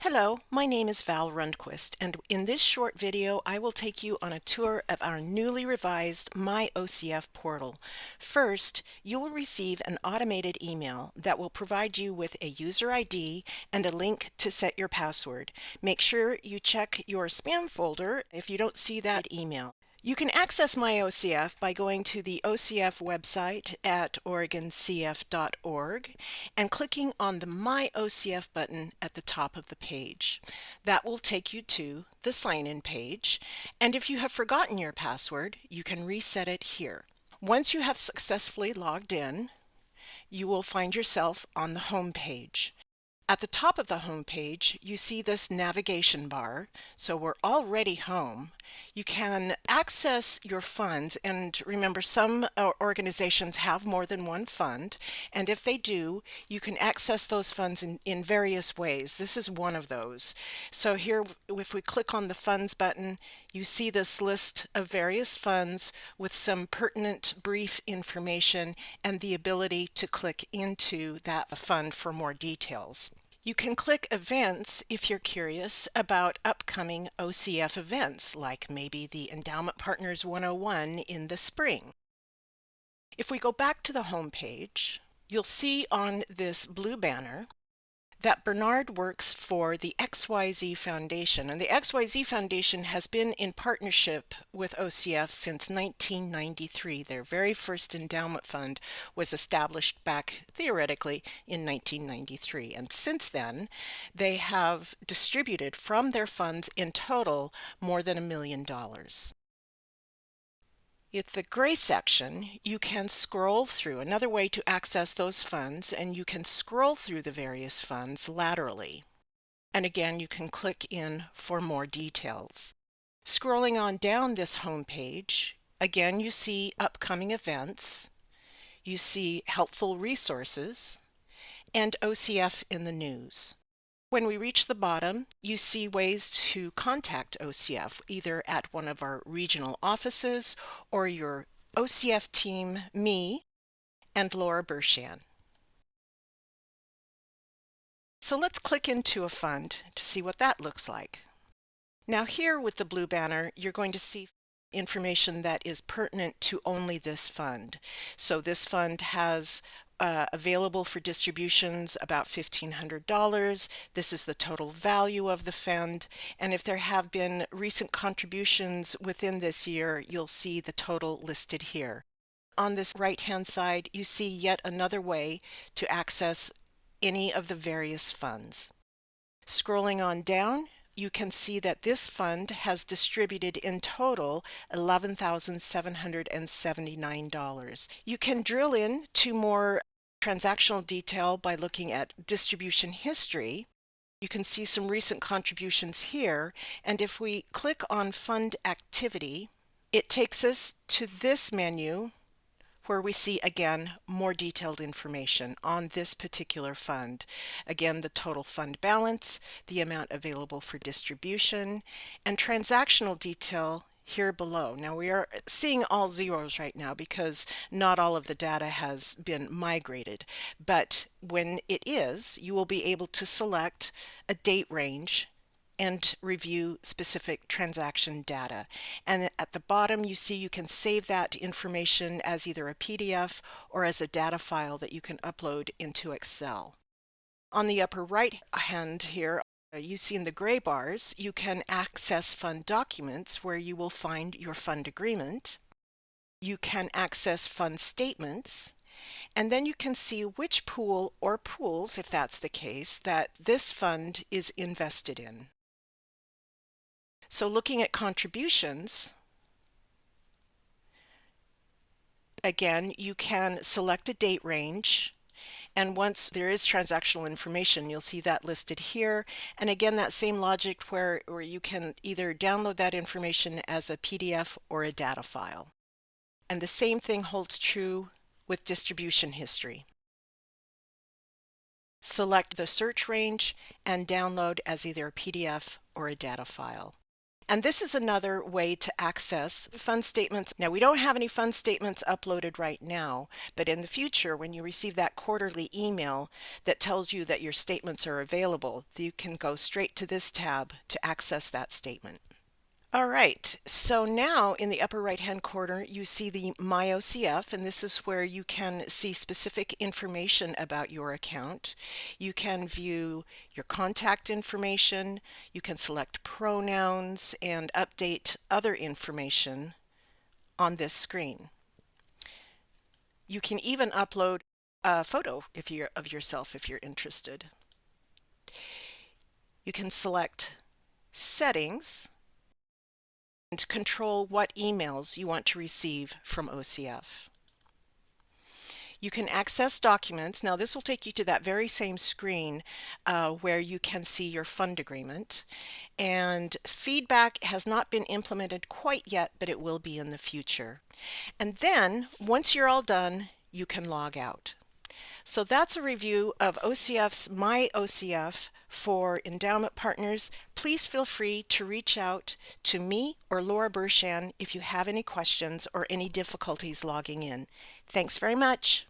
Hello, my name is Val Rundquist, and in this short video I will take you on a tour of our newly revised MyOCF portal. First, you will receive an automated email that will provide you with a user ID and a link to set your password. Make sure you check your spam folder if you don't see that email. You can access MyOCF by going to the OCF website at oregoncf.org and clicking on the MyOCF button at the top of the page. That will take you to the sign-in page, and if you have forgotten your password, you can reset it here. Once you have successfully logged in, you will find yourself on the home page. At the top of the home page, you see this navigation bar, so we're already home. You can access your funds, and remember, some organizations have more than one fund, and if they do, you can access those funds in various ways. This is one of those. So here, if we click on the funds button, you see this list of various funds with some pertinent brief information and the ability to click into that fund for more details. You can click events if you're curious about upcoming OCF events, like maybe the Endowment Partners 101 in the spring. If we go back to the home page, you'll see on this blue banner that Bernard works for the XYZ Foundation, and the XYZ Foundation has been in partnership with OCF since 1993. Their very first endowment fund was established back, theoretically, in 1993, and since then they have distributed from their funds in total more than $1 million. In the gray section, you can scroll through, another way to access those funds, and you can scroll through the various funds laterally. And again, you can click in for more details. Scrolling on down this home page, again you see upcoming events, you see helpful resources, and OCF in the news. When we reach the bottom, you see ways to contact OCF, either at one of our regional offices or your OCF team, me, and Laura Bershan. So let's click into a fund to see what that looks like. Now here with the blue banner, you're going to see information that is pertinent to only this fund. So this fund has available for distributions about $1,500. This is the total value of the fund, and if there have been recent contributions within this year, you'll see the total listed here. On this right-hand side, you see yet another way to access any of the various funds. Scrolling on down, you can see that this fund has distributed in total $11,779. You can drill in to more transactional detail by looking at distribution history. You can see some recent contributions here, and if we click on Fund Activity, it takes us to this menu where we see again more detailed information on this particular fund. Again, the total fund balance, the amount available for distribution, and transactional detail here below. Now we are seeing all zeros right now because not all of the data has been migrated, but when it is, you will be able to select a date range and review specific transaction data. And at the bottom you see you can save that information as either a PDF or as a data file that you can upload into Excel. On the upper right hand here, you see in the gray bars, you can access fund documents where you will find your fund agreement. You can access fund statements, and then you can see which pool or pools, if that's the case, that this fund is invested in. So looking at contributions, again, you can select a date range, and once there is transactional information, you'll see that listed here. And again, that same logic where you can either download that information as a PDF or a data file. And the same thing holds true with distribution history. Select the search range and download as either a PDF or a data file. And this is another way to access fund statements. Now, we don't have any fund statements uploaded right now, but in the future, when you receive that quarterly email that tells you that your statements are available, you can go straight to this tab to access that statement. All right, so now in the upper right-hand corner, you see the MyOCF, and this is where you can see specific information about your account. You can view your contact information, you can select pronouns, and update other information on this screen. You can even upload a photo of yourself if you're interested. You can select settings and control what emails you want to receive from OCF. You can access documents. Now this will take you to that very same screen where you can see your fund agreement. And feedback has not been implemented quite yet, but it will be in the future. And then once you're all done, you can log out. So that's a review of OCF's MyOCF for Endowment Partners. Please feel free to reach out to me or Laura Bershan if you have any questions or any difficulties logging in. Thanks very much.